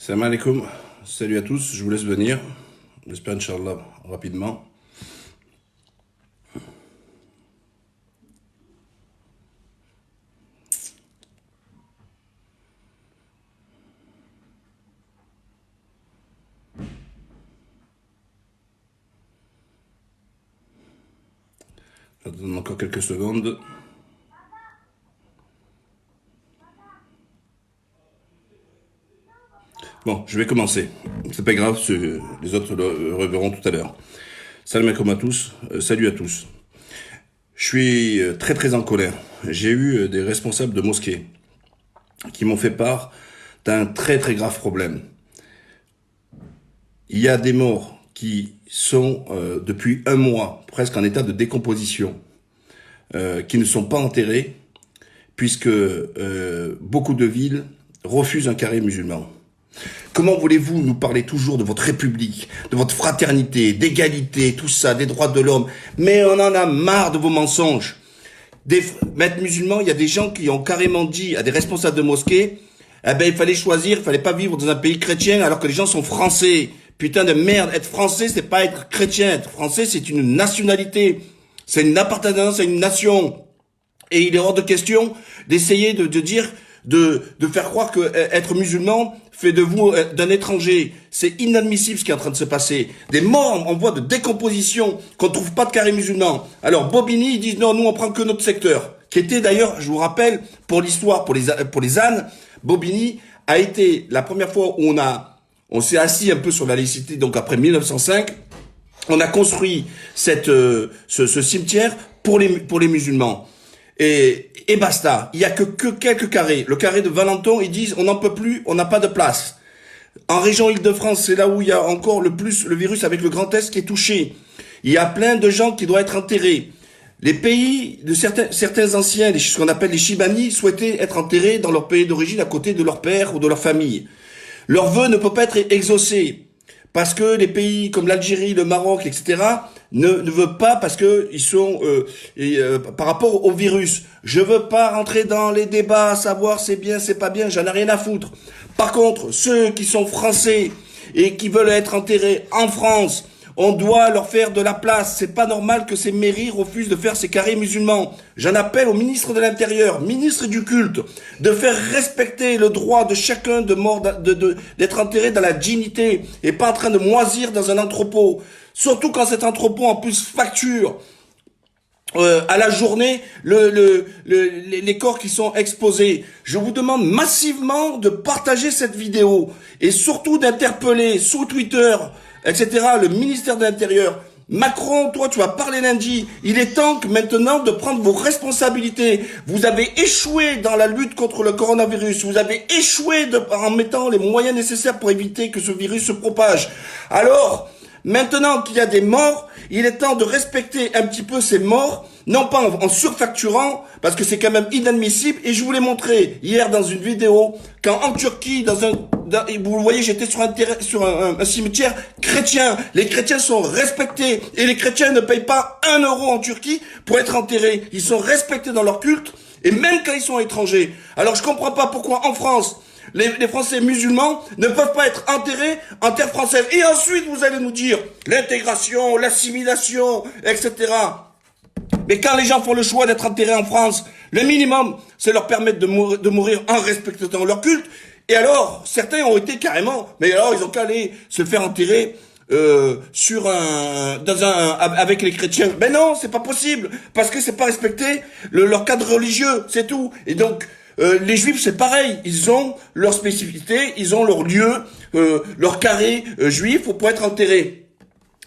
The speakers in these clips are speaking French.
Salam alaikum, salut à tous, je vous laisse venir, j'espère Inch'Allah rapidement. Je donne encore quelques secondes. Bon, je vais commencer, c'est pas grave, les autres le reverront tout à l'heure. Salam alaikum à tous, salut à tous. Je suis très en colère. J'ai eu des responsables de mosquées qui m'ont fait part d'un très grave problème. Il y a des morts qui sont depuis un mois presque en état de décomposition, qui ne sont pas enterrés, puisque beaucoup de villes refusent un carré musulman. Comment voulez-vous nous parler toujours de votre république, de votre fraternité, d'égalité, tout ça, des droits de l'homme? Mais on en a marre de vos mensonges. Des maîtres musulmans, il y a des gens qui ont carrément dit à des responsables de mosquées, eh ben il fallait choisir, il fallait pas vivre dans un pays chrétien alors que les gens sont français. Putain de merde, être français c'est pas être chrétien, être français c'est une nationalité, c'est une appartenance à une nation. Et il est hors de question d'essayer de dire, de faire croire que être musulman fait de vous d'un étranger. C'est inadmissible ce qui est en train de se passer. Des morts en voie de décomposition, qu'on ne trouve pas de carré musulman. Alors Bobigny, ils disent non, nous on prend que notre secteur. Qui était d'ailleurs, je vous rappelle, pour l'histoire, pour les ânes, Bobigny a été la première fois où on s'est assis un peu sur la laïcité, donc après 1905, on a construit ce cimetière pour les musulmans. Et basta. Il y a que quelques carrés. Le carré de Valenton, ils disent, on n'en peut plus, on n'a pas de place. En région Île-de-France, c'est là où il y a encore le virus avec le Grand Est qui est touché. Il y a plein de gens qui doivent être enterrés. Les pays de certains anciens, ce qu'on appelle les Chibani, souhaitaient être enterrés dans leur pays d'origine à côté de leur père ou de leur famille. Leur vœu ne peut pas être exaucé. Parce que les pays comme l'Algérie, le Maroc, etc., ne veulent pas parce que ils sont par rapport au virus. Je veux pas rentrer dans les débats, savoir c'est bien, c'est pas bien, j'en ai rien à foutre. Par contre, ceux qui sont français et qui veulent être enterrés en France, on doit leur faire de la place. C'est pas normal que ces mairies refusent de faire ces carrés musulmans. J'en appelle au ministre de l'Intérieur, ministre du culte, de faire respecter le droit de chacun d'être enterré dans la dignité et pas en train de moisir dans un entrepôt. Surtout quand cet entrepôt en plus facture à la journée les corps qui sont exposés. Je vous demande massivement de partager cette vidéo et surtout d'interpeller sous Twitter, etc., le ministère de l'Intérieur. Macron, toi, tu vas parler lundi. Il est temps que maintenant de prendre vos responsabilités. Vous avez échoué dans la lutte contre le coronavirus. Vous avez échoué en mettant les moyens nécessaires pour éviter que ce virus se propage. Alors, maintenant qu'il y a des morts, il est temps de respecter un petit peu ces morts, non pas en surfacturant, parce que c'est quand même inadmissible. Et je vous l'ai montré hier dans une vidéo, quand en Turquie, vous voyez, j'étais sur un cimetière chrétien. Les chrétiens sont respectés et les chrétiens ne payent pas 1 euro en Turquie pour être enterrés. Ils sont respectés dans leur culte et même quand ils sont étrangers. Alors je comprends pas pourquoi en France, les Français musulmans ne peuvent pas être enterrés en terre française. Et ensuite, vous allez nous dire l'intégration, l'assimilation, etc. Mais quand les gens font le choix d'être enterrés en France, le minimum, c'est leur permettre de mourir en respectant leur culte. Et alors, certains ont été carrément, mais alors ils ont qu'à aller se faire enterrer avec les chrétiens. Ben non, c'est pas possible, parce que c'est pas respecté leur cadre religieux, c'est tout. Et donc, les juifs, c'est pareil. Ils ont leur spécificité, ils ont leur lieu, leur carré juif pour être enterrés.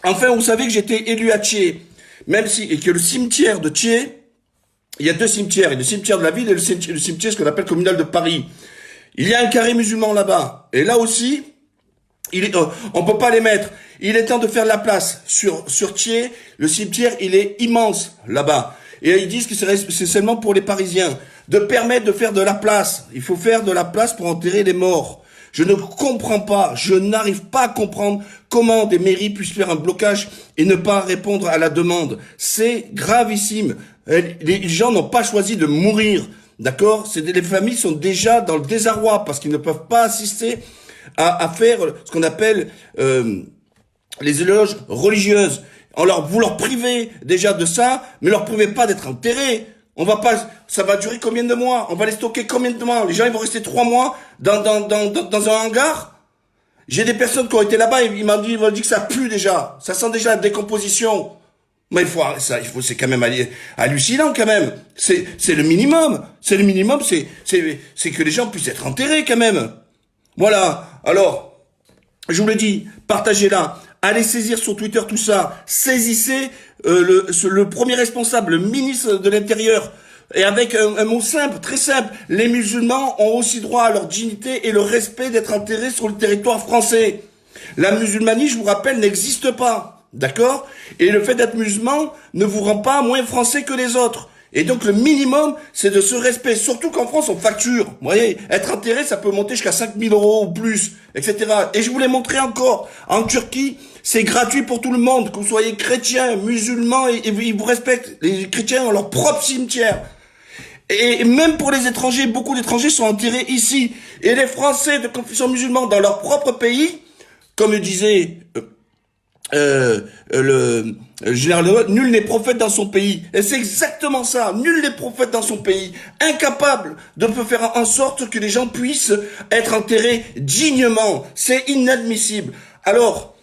Enfin, vous savez que j'étais élu à Thiers, et que le cimetière de Thiers, il y a 2 cimetières, il y a le cimetière de la ville et le cimetière, ce qu'on appelle communal de Paris. Il y a un carré musulman là-bas. Et là aussi, on peut pas les mettre. Il est temps de faire de la place sur Thiers. Le cimetière, il est immense là-bas. Et ils disent que c'est seulement pour les Parisiens. De permettre de faire de la place. Il faut faire de la place pour enterrer les morts. Je ne comprends pas, je n'arrive pas à comprendre comment des mairies puissent faire un blocage et ne pas répondre à la demande. C'est gravissime. Les gens n'ont pas choisi de mourir. D'accord? Les familles sont déjà dans le désarroi parce qu'ils ne peuvent pas assister à faire ce qu'on appelle les éloges religieuses. Vous leur privez déjà de ça, mais leur privez pas d'être enterrés. On va pas, ça va durer combien de mois? On va les stocker combien de mois? Les gens, ils vont rester 3 mois dans un hangar? J'ai des personnes qui ont été là-bas, ils m'ont dit que ça pue déjà. Ça sent déjà la décomposition. Mais c'est quand même hallucinant quand même. C'est le minimum. C'est le minimum, c'est que les gens puissent être enterrés quand même. Voilà. Alors, je vous le dis, partagez-la. Allez saisir sur Twitter tout ça. Saisissez le premier responsable, le ministre de l'Intérieur. Et avec un mot simple, très simple, les musulmans ont aussi droit à leur dignité et le respect d'être enterrés sur le territoire français. La musulmanie, je vous rappelle, n'existe pas. D'accord? Et le fait d'être musulman ne vous rend pas moins français que les autres. Et donc le minimum, c'est de ce respect. Surtout qu'en France, on facture. Vous voyez, être enterré, ça peut monter jusqu'à 5 000 € ou plus, etc. Et je vous l'ai montré encore. En Turquie, c'est gratuit pour tout le monde. Que vous soyez chrétien, musulman, et ils vous respectent. Les chrétiens ont leur propre cimetière. Et même pour les étrangers, beaucoup d'étrangers sont enterrés ici. Et les Français de confession musulmane dans leur propre pays, comme le disait le général de Gaulle, nul n'est prophète dans son pays. Et c'est exactement ça. Nul n'est prophète dans son pays. Incapable de faire en sorte que les gens puissent être enterrés dignement. C'est inadmissible. Alors,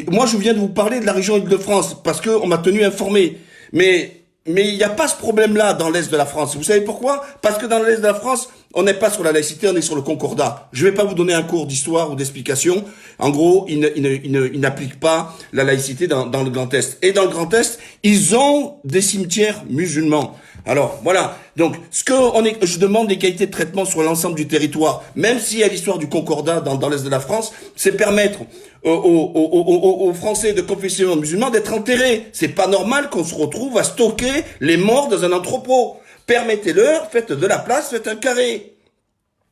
moi je viens de vous parler de la région Île-de-France parce qu'on m'a tenu informé. Mais il n'y a pas ce problème-là dans l'Est de la France. Vous savez pourquoi? Parce que dans l'Est de la France, on n'est pas sur la laïcité, on est sur le concordat. Je ne vais pas vous donner un cours d'histoire ou d'explication. En gros, ils n'appliquent pas la laïcité dans le Grand Est. Et dans le Grand Est, ils ont des cimetières musulmans. Alors, voilà. Donc, je demande l'égalité de traitement sur l'ensemble du territoire, même s'il y a l'histoire du concordat dans l'Est de la France, c'est permettre aux Français de confession musulmane d'être enterrés. C'est pas normal qu'on se retrouve à stocker les morts dans un entrepôt. Permettez-leur, faites de la place, faites un carré.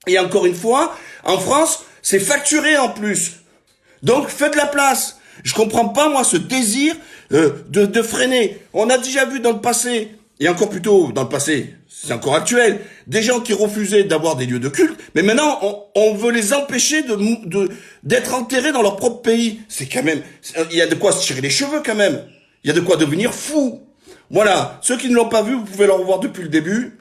Et encore une fois, en France, c'est facturé en plus. Donc, faites de la place. Je comprends pas, moi, ce désir de freiner. On a déjà vu dans le passé, et encore plus tôt dans le passé, c'est encore actuel, des gens qui refusaient d'avoir des lieux de culte, mais maintenant, on veut les empêcher d'être enterrés dans leur propre pays. C'est quand même, il y a de quoi se tirer les cheveux quand même. Il y a de quoi devenir fou. Voilà. Ceux qui ne l'ont pas vu, vous pouvez le revoir depuis le début.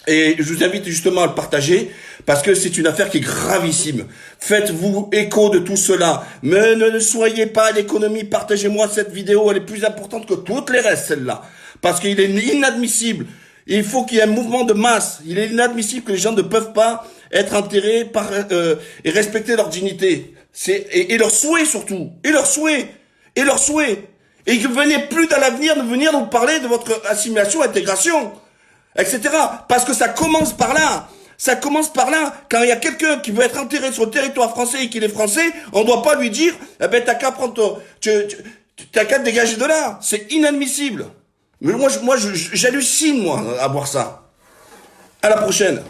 Et je vous invite justement à le partager, parce que c'est une affaire qui est gravissime. Faites-vous écho de tout cela. Mais ne soyez pas à l'économie. Partagez-moi cette vidéo, elle est plus importante que toutes les restes, celle-là. Parce qu'il est inadmissible. Il faut qu'il y ait un mouvement de masse. Il est inadmissible que les gens ne peuvent pas être enterrés et respecter leur dignité. Et leur souhait surtout. Et leur souhait. Et leur souhait. Et que venez plus dans l'avenir de venir nous parler de votre assimilation, intégration, etc. Parce que ça commence par là. Ça commence par là. Quand il y a quelqu'un qui veut être enterré sur le territoire français et qu'il est français, on ne doit pas lui dire, eh ben, t'as qu'à prendre t'as qu'à te dégager de là. C'est inadmissible. Mais moi, j'hallucine, moi, à voir ça. À la prochaine.